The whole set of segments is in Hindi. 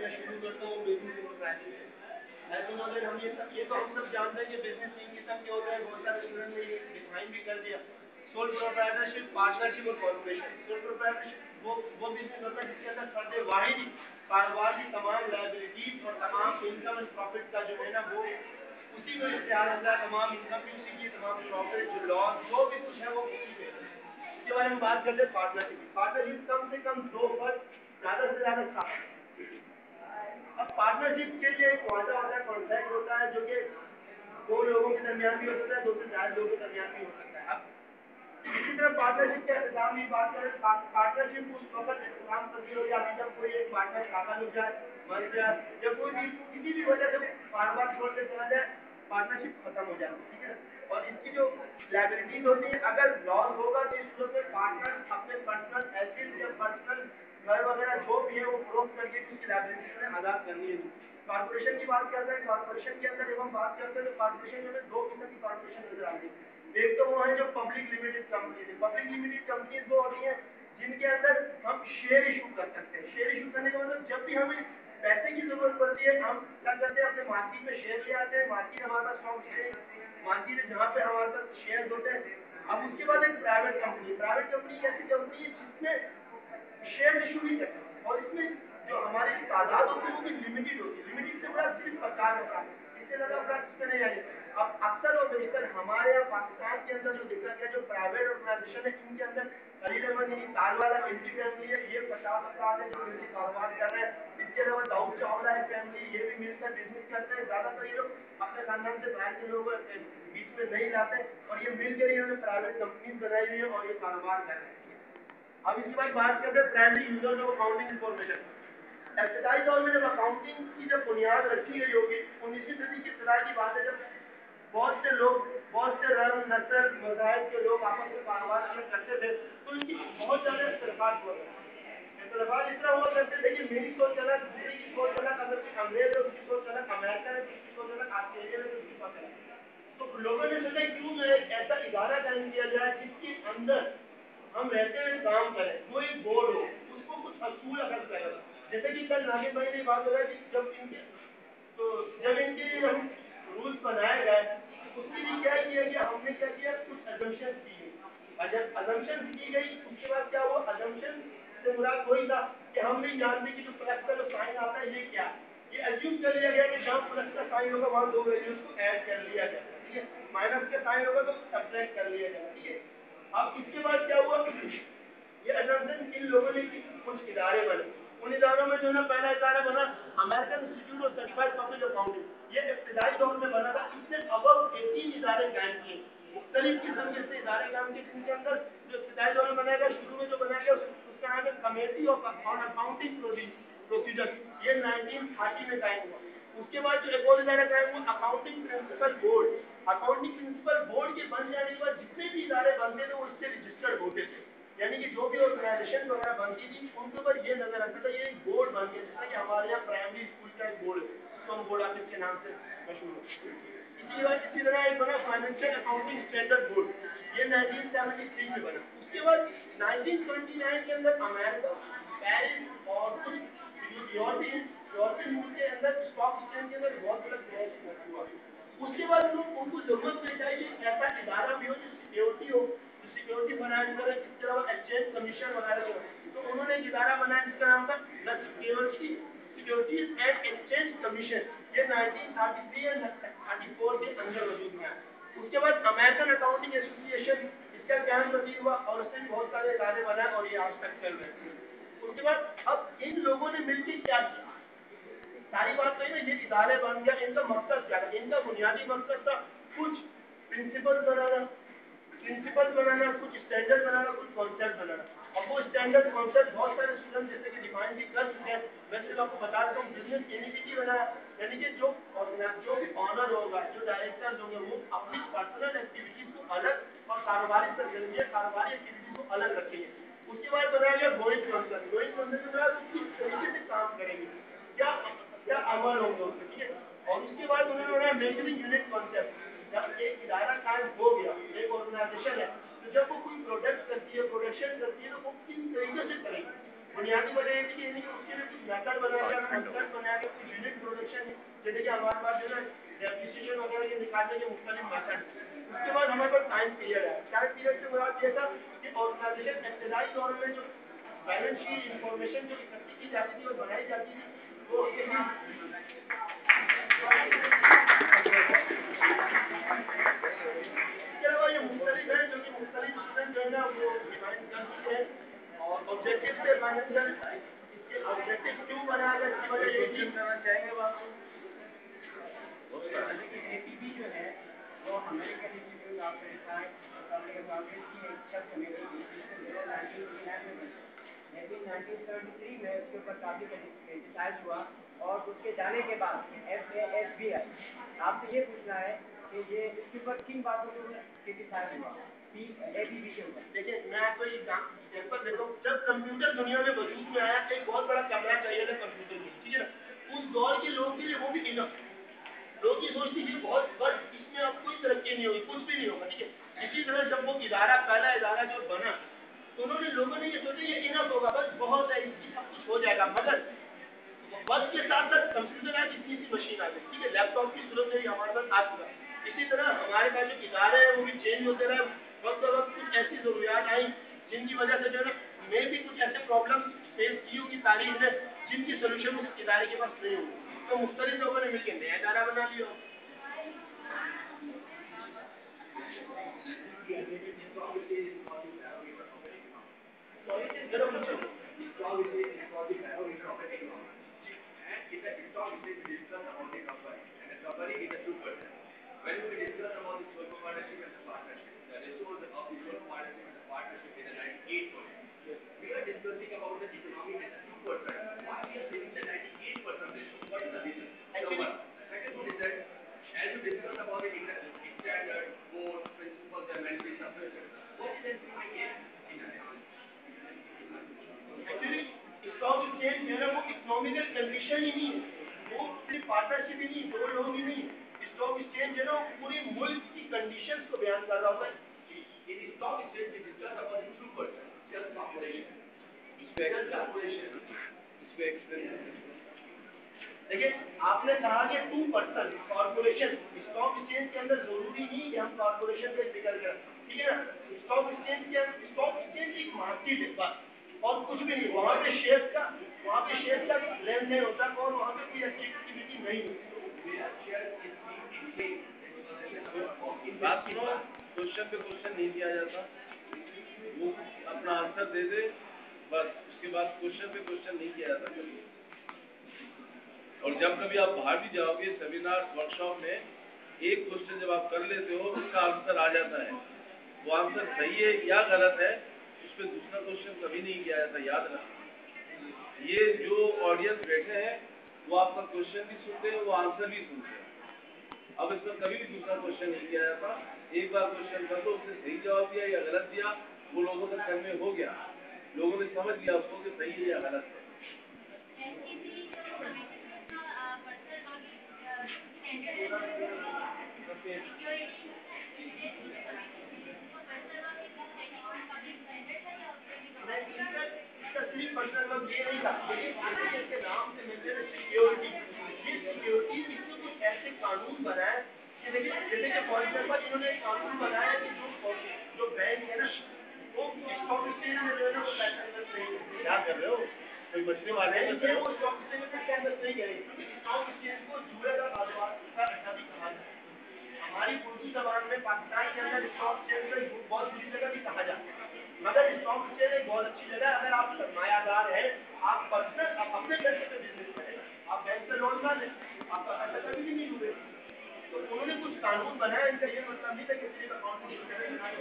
मैं शुरू करता हूँ बिजनेस इंटरप्रेन्योरशिप है। एज नो दैट हम ये तो हम सब जानते हैं कि बिजनेस तीन किस्म के होते हैं, बहुत सारे स्टूडेंट ने ये डिफाइन भी कर दिया। सोल प्रोप्राइटरशिप, पार्टनरशिप और कॉर्पोरेशन। सोल प्रोप्राइटरशिप वो बिजनेस होता है जिसके अंदर फर्द वाहिद कारोबार की तमाम लायबिलिटीज और तमाम इनकम एंड प्रॉफिट का जो है ना वो उसी में इख्तियार होता है, तमाम इनकम भी उसी की, तमाम प्रॉफिट जो लॉस जो भी कुछ है वो उसी के। इसके बारे में बात करते हैं पार्टनरशिप। पार्टनरशिप कम से कम दो पर ज्यादा से ज्यादा साथ। अब पार्टनरशिप के लिए एक वादा होता है, कॉन्ट्रैक्ट होता है, जो कि दो लोगों के दरमियान भी हो सकता है, दो से ज्यादा लोगों के दरमियान भी हो सकता है। अब इसी तरह पार्टनरशिप के इंतजाम की बात करें, पार्टनरशिप उस वक्त इंतजाम तब्दील हो जाती है जब कोई एक पार्टनर खाता लग जाए, मर जाए, या कोई भी किसी भी वजह से कारोबार छोड़ के चला जाए, पार्टनरशिप खत्म हो जाती है। ठीक है, और इसकी जो लायबिलिटीज होती है, अगर लॉस होगा तो इस सूरत में पार्टनर अपने पर्सनल एसेट या पर्सनल घर वगैरह जो भी है वो फरोख्त करके उसकी लायबिलिटी में आजाद करनी है। कॉर्पोरेशन की बात करते हैं, कॉर्पोरेशन के अंदर जब हम बात करते हैं तो कॉर्पोरेशन में दो किस्म की कॉर्पोरेशन नजर आती है। एक तो वो है जो पब्लिक लिमिटेड कंपनी है। पब्लिक लिमिटेड कंपनीज वो होती है जिनके अंदर हम शेयर इशू कर सकते हैं। शेयर इशू करने का मतलब जब भी हमें पैसे की जरूरत पड़ती है हम क्या करते हैं, अपने मार्केट में शेयर ले आते हैं, मार्केट हमारे पास स्टॉक शेयर मार्केट है जहाँ पे हमारे पास शेयर होते हैं। अब उसके बाद एक प्राइवेट कंपनी, प्राइवेट कंपनी एक ऐसी कंपनी है जिसमें शेयर इशू भी करते हैं और इसमें जो हमारी तादाद होती है वो भी लिमिटेड होती है। लिमिटेड से बड़ा सिर्फ 50 होता है, इससे ज्यादा अफराद इसमें नहीं आएंगे। अब अक्सर और बेशतर हमारे यहाँ पाकिस्तान के अंदर जो देखा गया, जो प्राइवेट ऑर्गेनाइजेशन है इनके अंदर करीबन ताल वाला इनकी फैमिली है, ये 50 अफराद है जो मिलकर कारोबार कर रहे हैं। इसके अलावा दाऊद चावला है फैमिली, ये भी मिलकर बिजनेस करते हैं। ज्यादातर ये लोग अपने खानदान से बाहर के लोग बीच में नहीं लाते और ये मिलकर इन्होंने प्राइवेट कंपनीज बनाई हुई है और ये कारोबार कर रहे हैं। अब इसके बाद बात करते हैं primary users of accounting information. इब्तदाई दौर में जब अकाउंटिंग की जब बुनियाद रखी गई होगी, 19वीं सदी की इब्तदा की बात है, जब बहुत से लोग, बहुत से रंग नस्ल मज़ाहिब के लोग आपस में कारोबार करते थे तो इनकी बहुत ज़्यादा इख्तिलाफात हुआ करते। इख्तिलाफात इस तरह हुआ करते थे कि मेरी सोच अलग, दूसरे की सोच अलग, अगर कोई अंग्रेज है उसकी सोच अलग, अमेरिका है उसकी सोच अलग, ऑस्ट्रेलिया है उसकी सोच अलग। तो लोगों ने सोचा क्यों ना एक ऐसा इदारा कायम किया जाए जिसके अंदर हम रहते हुए काम करें, कोई बोर्ड हो, उसको कुछ असूल अकल करें। जैसे कि कल नागिन भाई ने बात बताया कि जब इनके हम रूल्स बनाए गए उसके लिए क्या किया गया, हमने क्या किया, कुछ अजम्पशन की गई। जब अजम्पशन की गई उसके बाद क्या हुआ, अजम्पशन से मुराद वही था कि हम नहीं जानते कि जो प्लस का जो साइन आता है ये क्या, ये अज्यूम कर लिया गया कि जहाँ प्लस का साइन होगा वहाँ दो वैल्यूज को ऐड कर लिया गया, ठीक है, माइनस का साइन होगा तो सब्ट्रैक्ट कर लिया गया, ठीक है। अब इसके बाद क्या हुआ, ये अजम्पशन इन लोगों ने कुछ इदारे बने। उन इदारों में जो है पहला इदारा बना American institute of certified public accounting. ये इब्तिदाई दौर में बना था। इसने अब 18 इदारे कायम किए, मुख्तलिफ किस्म के से इदारे कायम किए, जिनके अंदर जो इब्तिदाई दौर में बनाया गया, शुरू में जो बनाया गया उसका नाम है committee of on accounting procedure. ये 1930 में कायम हुआ। उसके बाद जो एक और इदारा कायम हुआ accounting principle board. Accounting principle board के बन जाने के बाद जितने भी इदारे बनते थे वो इससे रजिस्टर्ड होते थे, यानी कि जो भी ऑर्गेनाइजेशन वगैरह बनती थी उनके ऊपर ये नजर आता था ये एक बोर्ड बन गया, जैसा कि हमारे यहाँ प्राइमरी स्कूल का एक बोर्ड है, तो हम बोर्ड ऑफिस के नाम से मशहूर है। इसी तरह एक बना फाइनेंशियल अकाउंटिंग स्टैंडर्ड बोर्ड, ये 1973 में बना। उसके बाद 1929 के अंदर अमेरिका, पेरिस और कुछ यूरोपियन मुल्क के अंदर स्टॉक एक्सचेंज के अंदर बहुत बड़ा क्रैश हुआ। उसके बाद उनको जरूरत पेश आई कि ऐसा इदारा भी हो जो सिक्योरिटी हो, सिक्योरिटी बनाया करे, इसके अलावा एक्सचेंज कमीशन वगैरह हो। तो उन्होंने एक इदारा बनाया जिसका नाम था the securities and exchange commission. ये 1933 या 34 के अंदर वजूद में आया। उसके बाद अमेरिकन अकाउंटिंग एसोसिएशन, इसका ज्ञान वजीर हुआ और उसने बहुत सारे इदारे बनाए और ये आज तक चल रहे हैं। उसके बाद अब इन लोगों ने मिलकर क्या किया, सारी बात तो है ना, ये इदारे बन गया, इनका मकसद क्या था, इनका बुनियादी मकसद था कुछ प्रिंसिपल बनाना, कुछ स्टैंडर्ड बनाना, कुछ कॉन्सेप्ट बनाना। अब वो स्टैंडर्ड कॉन्सेप्ट बहुत सारे स्टूडेंट जैसे कि डिफाइन भी कर चुके हैं, मैं सिर्फ आपको बता देता हूँ। बिजनेस एनईपीटी बनाया, यानी कि जो भी ऑनर होगा, जो डायरेक्टर्स होंगे, वो अपनी पर्सनल एक्टिविटीज को अलग और कारोबारी सरगर्मियाँ, कारोबारी एक्टिविटीज को अलग रखेंगे। उसके बाद बनाया गया गोइंग कंसर्न। गोइंग कंसर्न में किस तरीके से काम करेंगे, क्या क्या अमल होगा उसमें, ठीक है। और उसके बाद उन्होंने बनाया मेजरिंग यूनिट कॉन्सेप्ट। जब एक इदारा कायम हो गया, एक ऑर्गेनाइजेशन है, तो जब वो कोई प्रोडक्ट करती है, प्रोडक्शन करती है, तो वो किस तरीके से करेगी। बुनियादी वजह ये थी कि उसके लिए कुछ मेथड बनाया गया, कॉन्सेप्ट बनाया गया, कुछ यूनिट प्रोडक्शन है, जैसे कि हमारे पास जो है डेप्रिसिएशन वगैरह के निकालने के मुख्तलिफ मेथड। उसके बाद हमारे पास टाइम पीरियड है। टाइम पीरियड से मुराद ये था कि ऑर्गेनाइजेशन एक्सरसाइज दौर में जो बैलेंस शीट इंफॉर्मेशन जो इकट्ठी की जाती थी और बनाई जाती थी वो ये मुख्तलिफ है जो कि मुख्तलिफ स्टूडेंट जो है ना वो डिफाइन कर चुके हैं और ऑब्जेक्टिव से फाइनेंशियल इसके ऑब्जेक्टिव क्यों बनाया गया इसकी वजह ये चीज करना चाहेंगे बात एपीबी जो है वो American institute of research public accountancy की एक सब कमेटी थी जिसको 1989 में बनी, लेकिन 1973 में उसके ऊपर काफ़ी क्रिटिसाइज हुआ और उसके जाने के बाद FASB आपसे ये पूछना है कि ये इसके ऊपर किन बातों को क्रिटिसाइज हुआ एपीबी के ऊपर। देखिए मैं आपको एग्जाम्पल देखो, जब कंप्यूटर दुनिया में वजूद में आया एक बहुत बड़ा कमरा चाहिए था कंप्यूटर में, ठीक है ना। उस दौर के लोग के लिए वो भी इनफ, लोग की सोच थी बहुत बट इसमें अब कोई तरक्की नहीं होगी, कुछ भी नहीं होगा, ठीक है। इसी तरह जब वो इदारा पहला इदारा जो बना तो उन्होंने लोगों ने ये सोचा ये इनफ होगा, बस बहुत है इसकी सब कुछ हो जाएगा, मगर वक्त के साथ साथ कंप्यूटर आज इतनी सी मशीन आ गई, ठीक है, लैपटॉप की सूरत में हमारे पास आ चुका। इसी तरह हमारे पास जो इदारे हैं वो भी चेंज होते रहे, वक्त वक्त कुछ ऐसी जरूरियात आई जिनकी वजह से जो है मैं भी कुछ ऐसे प्रॉब्लम फेस की होगी तारीख में जिनकी सोल्यूशन उस इदारे के पास नहीं होगी, तो मुख्तलिफ लोगों ने मिलकर नया इदारा बना लिया। When we discuss about the sole partnership and the partnership, the resource of the sole partnership and the partnership is 98%. We are discussing about the economic as a 2%. Why we are saying the 98% ratio? What is the reason? Actually, second one is that as you discuss about the standard, codes, principles, and management of what is the actually stock exchange जो है वो इकोनॉमिकल कंडीशन ही नहीं है, वो सिर्फ पार्टनरशिप ही नहीं, दो लोग ही नहीं। स्टॉक एक्सचेंज जो है ना पूरे मुल्क की कंडीशंस को बयान कर रहा होता है। in the stock exchange we discuss about the 2%, self corporation. देखिए आपने कहा कि 2% कॉर्पोरेशन स्टॉक एक्सचेंज के अंदर जरूरी नहीं कि हम कॉर्पोरेशन का जिक्र करें, ठीक है ना। स्टॉक एक्सचेंज एक मार्केट है बस और कुछ भी नहीं। वहाँ पे शेयर का लेन देन होता है और वहाँ पे कोई एक्टिविटी नहीं होती। बात सुनो, क्वेश्चन पे क्वेश्चन नहीं दिया जाता, वो अपना आंसर दे दे बस, उसके बाद क्वेश्चन पे क्वेश्चन नहीं किया जाता कभी। और जब कभी आप बाहर भी जाओगे सेमिनार वर्कशॉप में, एक क्वेश्चन जब आप कर लेते हो उसका आंसर आ जाता है, वो आंसर सही है या गलत है, उस पर दूसरा क्वेश्चन कभी नहीं किया जाता, याद रखना। ये जो ऑडियंस बैठे हैं वो आपका क्वेश्चन भी सुनते हैं, वो आंसर भी सुनते हैं। अब इसमें कभी भी दूसरा क्वेश्चन नहीं किया जाता, एक बार क्वेश्चन कर दो, उसने सही जवाब दिया या गलत दिया, वो लोगों तक कन्वे हो गया, लोगों ने समझ लिया उसको कि सही है या गलत है। पर्सनल वर्क ये नहीं था, इसके नाम से मिलते हैं सिक्योरिटी। ये सिक्योरिटी इसमें कुछ ऐसे कानून बनाए कि देखिए जैसे कि फॉर एग्जाम्पल इन्होंने एक कानून बनाया कि जो बैंक है ना वो स्टॉक एक्सचेंज में जो है ना वो पैसा इन्वेस्ट नहीं, क्या कर रहे हो कोई बचने वाले हैं वो स्टॉक एक्सचेंज में पैसा इन्वेस्ट नहीं करेंगे, क्योंकि स्टॉक एक्सचेंज को जुए का कारोबार का ऐसा भी कहा जाता है। हमारी उर्दू जबान में पाकिस्तान के अंदर स्टॉक एक्सचेंज को बहुत बुरी जगह भी कहा जाता है, मगर स्टॉक एक्सचेंज एक बहुत अच्छी जगह है। अगर आप सरमायादार हैं, आप पर्सनल अपने पैसे पे बिजनेस करें, आप बैंक से लोन ना लें, आपका पैसा कभी भी नहीं डूबेगा। तो उन्होंने कुछ कानून बनाया, इनका ये मतलब नहीं था कि सिर्फ अकाउंट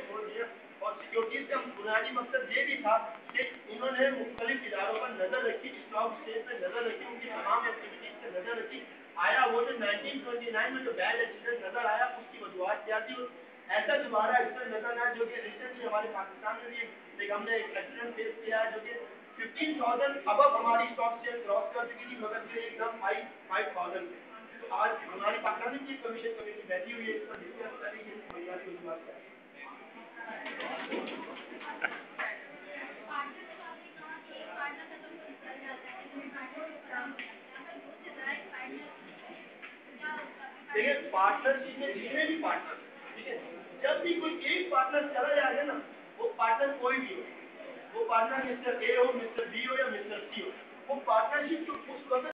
छोड़ दिया। और सिक्योरिटीज का बुनियादी मकसद ये भी था कि उन्होंने मुख्तलिफ इदारों पर नजर रखी, स्टॉक एक्सचेंज पे नजर रखी, उनकी तमाम एक्टिविटीज पे नजर रखी। आया वो जो 1929 में जो बैड एक्सीडेंट नजर आया उसकी वजूहत क्या थी, ऐसा दोबारा एक्सीडेंट नजर आया जो कि रिसेंटली हमारे पाकिस्तान में भी हमने एक एक्सीडेंट फेस किया है जो कि 15,000 अब हमारी स्टॉक एक्सचेंज क्रॉस कर चुकी थी, मगर ये एकदम 5,000 पे। तो आज हमारी पाकिस्तान की कमीशन कमेटी बैठी हुई है, इस पर डिस्कस करेंगे बुनियादी वजूहत क्या है। देखिए पार्टनरशिप में जितने भी पार्टनर, ठीक है, जब भी कोई एक पार्टनर चला जाएगा ना, वो पार्टनर कोई भी हो, वो पार्टनर मिस्टर ए हो, मिस्टर बी हो या मिस्टर सी हो, वो पार्टनरशिप तो उस वक्त